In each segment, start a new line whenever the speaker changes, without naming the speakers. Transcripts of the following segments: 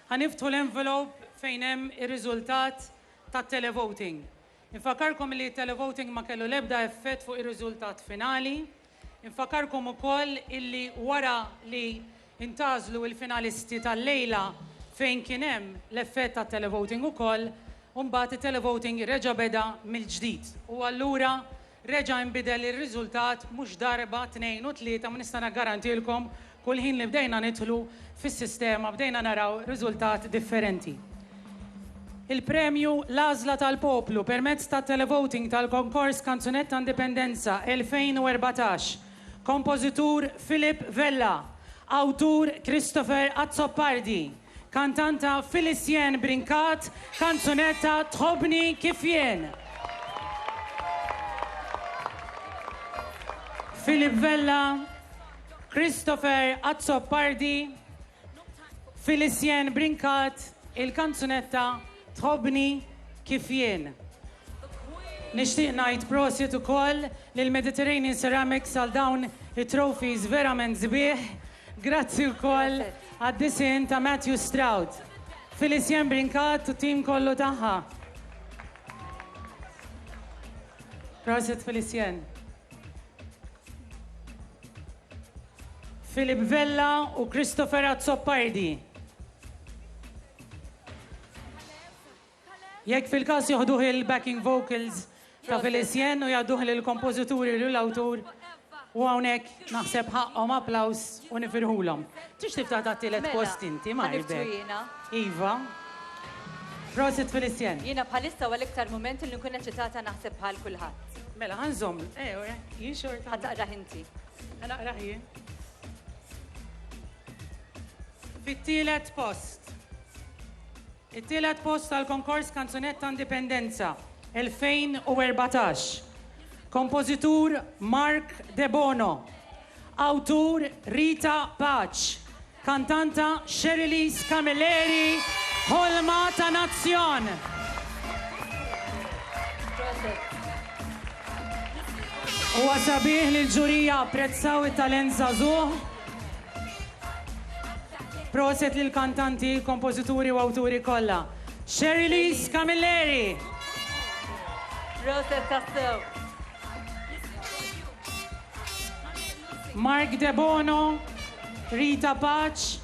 ħaniftħu l-envelope fejn hemm ir-riżultat tat-televoting. Infakarkom li televoting ma kellu l-ebda effett fuq ir-riżultat finali. Infakarkom ukoll illi wara li intażlu il-finalisti tal-lejla fejn kien hemm l-effett tat-televoting ukoll, u mbagħad it-televoting reġa' beda mill-ġdid. U allura reġa' inbidel ir-riżultat mhux darba, tnejn u tlieta, ma nista' naggarantilkom kull ħin li bdejna nidħlu fis-sistema bdejna naraw riżultat differenti. Il-premju l-għażla tal-poplu permezz tat-televoting tal-konkors Kanzunetta Indipendenza 2014. Kompożitur Filip Vella, awtur Christopher Azzopardi, kantanta Felicien Brinkat, kanzunetta Tħobni kif jien. Filip Vella, Christopher Azzopardi, Felicien Brinkat, il-kanzunetta Tħobni kif jien. Nixtieq ngħid prosit ukoll lill-Mediterranean Ceramics għal dawn it-trophies verament sbieħ. Grazzi wkoll għad-disin ta' Matthew Stroud. Felicien Brinkat u tim kollu tagħha. Prosit Felicien. Filip Vella u Christopher Azzopardi. Jekk fil-każ joħduh il-backing vocals ta' Felicien u jgħadduh lill-kompożituri u l-awtur, u hawnhekk naħseb ħaqhom applaws u nifirħulhom. Tix tiftaħ tat-tielet post inti, Marbek. Iva. Prosit Felicien.
Jiena bħalissa huwa l-iktar mument li nkun eċitata naħseb bħal kulħadd.
Mela ħanżomm, jien xorta.
Ħadd taqrah inti.
Naqrah jien. Fit-tielet post. It-tielet post tal-konkors Kanzunetta Indipendenza 2014. Kompożitur Mark De Bono. Awtur Rita Paċ. Kantanta Sherilis Camilleri, Ħolma ta' Nazzjon. Huwa sabiħ li l-ġurija apprezzaw it-talent żagħżugħ. Proset lil kantanti, kompożituri u awturi kollha. Sherilis Camilleri.
Proset tassew.
Mark De Bono, Rita Paċ.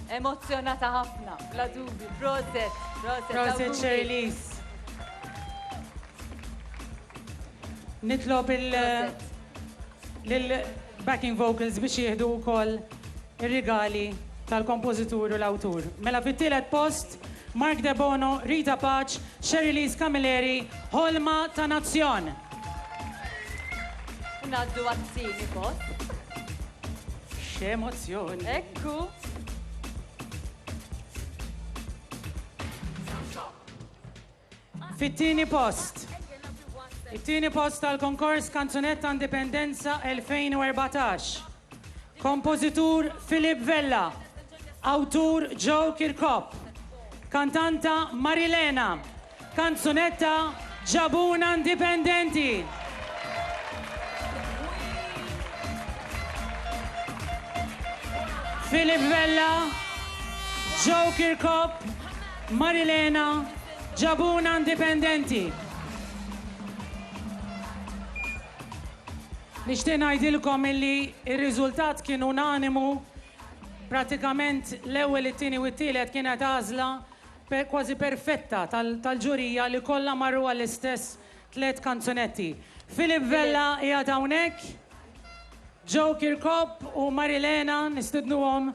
Emozzjonata ħafna, bla dubju. Proset,
Proset Sherilis. Nitlob il-backing vocals biex jieħdu wkoll ir-rigali tal-kompożitur u l-awtur. Mela fit-tielet post, Mark De Bono, Rita Paċ, Sherilis Camilleri, Ħolma ta' Nazzjon.
Naddu għazzini post.
X'emozzjoni.
Ekku.
Fit-tieni post. It-tieni post tal-konkors Kanzunetta Indipendenza 2014. Kompożitur Filip Vella. Awtur Joe Kirkop. Kantanta Marilena. Kanzunetta Ġabuna Indipendenti. Filip Vella, Joe Kirkop, Marilena, Ġabuna Indipendenti. Nixtieq ngħidilkom illi ir-riżultat kien unanimu, pratikament l-ewwel, it-tieni u t-tielet kienet għażla kważi perfetta tal-ġurija li kollha marru għall-istess tliet kanzunetti. Filip Vella qiegħed hawnhekk, Joe Kirkop u Marilena nistidnuhom.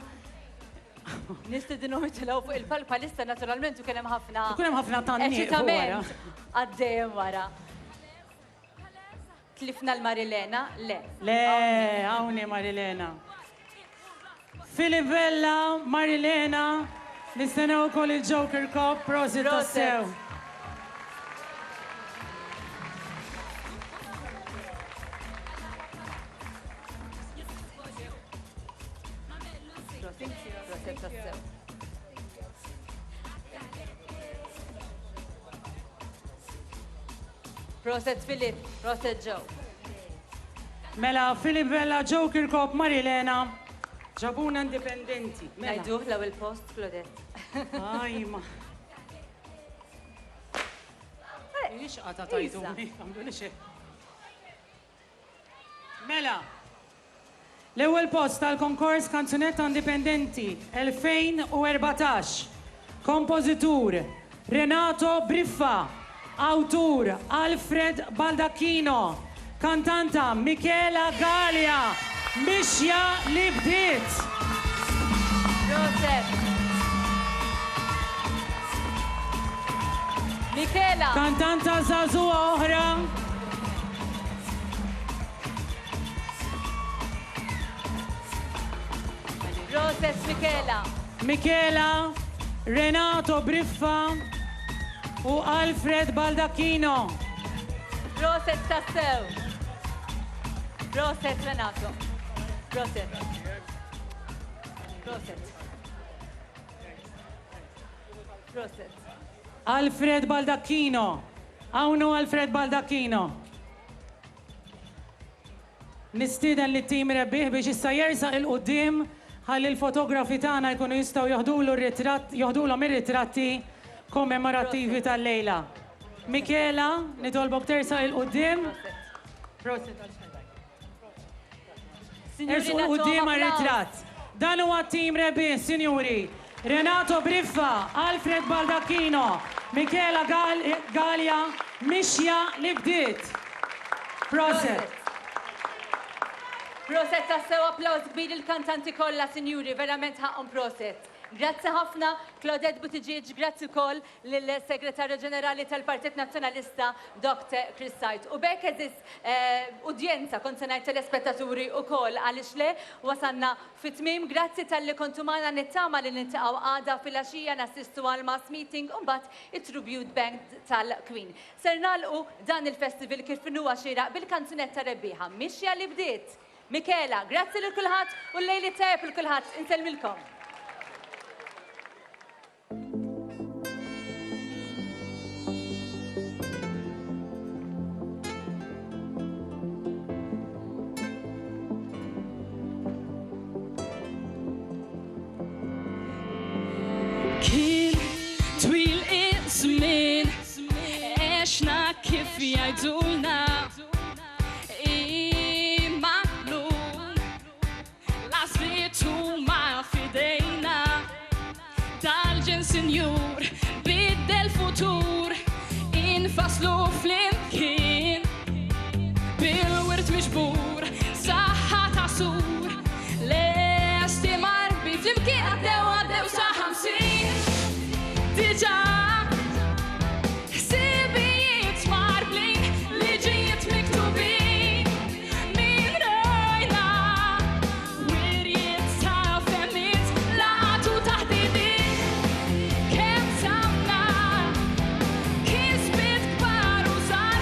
Nistidnuhom jitilgħu fuq il-palpalista naturalment u kien hemm ħafna.
Kien hemm ħafna tanniq wara.
Għaddejjem wara. Tlifna l-Marilena? Le.
Le, hawnhi Marilena. Filip Vella, Marilena, nistennew ukoll il-Joe Kirkop, prosit tassew.
Proset Filip, proset Joe.
Mela, Filip Vella, Joe Kirkop, Marilena, ġabuna indipendenti. Mela.
Najduh l-ewwel post, Claudette.
Aj, ma. Ix għata tajtu, għamlu li xie. Mela. L-ewwel post tal-konkors Kanzunetta Indipendenti 2014. Kompożitur Renato Briffa. Awtur Alfred Baldacchino. Kantanta Michela Galea. Mixja Li Bdiet.
Joseph. Michela.
Kantanta Zazua oħra.
Joseph Michela.
Michela, Renato Briffa u Alfred Baldacchino.
Joseph Tassew. Joseph Renato. Joseph. Joseph. Joseph.
Alfred Baldacchino. Għawnu Alfred Baldacchino. Nistiden li t-tim rebbieħ biex issa jersaq il-qoddim ħalli l-fotografi tagħna jkunu jistgħu joħdulhom ir-ritratti kommemorattivi tal-lejla. Michela, nitolbok tersaq il-qoddim. Ersu l-qoddim għar-ritratt. Dan huwa t-tim rebbieħ, sinjuri. Renato Briffa, Alfred Baldacchino, Michela Galea, Mixja Li Bdiet. Proset.
Proset tassew applaus kbir il-kantanti kollha, sinjuri, verament ħaqhom proset. Grazzi ħafna, Claudette Buttigieg, grazzi wkoll lill-Segretarju Ġenerali tal-Partit Nazzjonalista, Dr. Chris Sajt. U bekk eżis udjenza, kont se ngħid telespettaturi wkoll għaliex le wasanna fit-tmiem. Grazzi tal-li kontu magħna nittama li niltaqgħu għada fil-għaxija nassistu għal mass meeting u mbagħad it-tribute band tal-Queen. Ser nagħlqu dan il-festival kif huwa xieraq bil-kanzunetta rebbieħa Mixja Li Bdiet. Michela, grazzi lil kulħadd u l-lejli tajjeb lil kulħadd. Insellmilkom.
Kien twil iż-żmien għexna kif jgħidulna imma llum l-għażliet huma f'idejna tal-ġen sinjur biddel futur infaslu flimkien bil-wirt miġbur saħħa ta' sur lesti marbi flimkien għaddew sa' 50 diġà ħsibijiet marbli liġijiet miktubin min rajna wirjiet ta' femmiet laqatu taħdidiet kemm samna kisbiet kbar u żgħar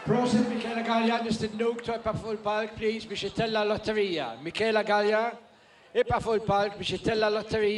Prosit Michela Galea nistidnuk tibqa' fuq il-palk, please, biex itella l-lotterija. Michela Galea, ibqa' fuq il-palk biex itella l-lotterija.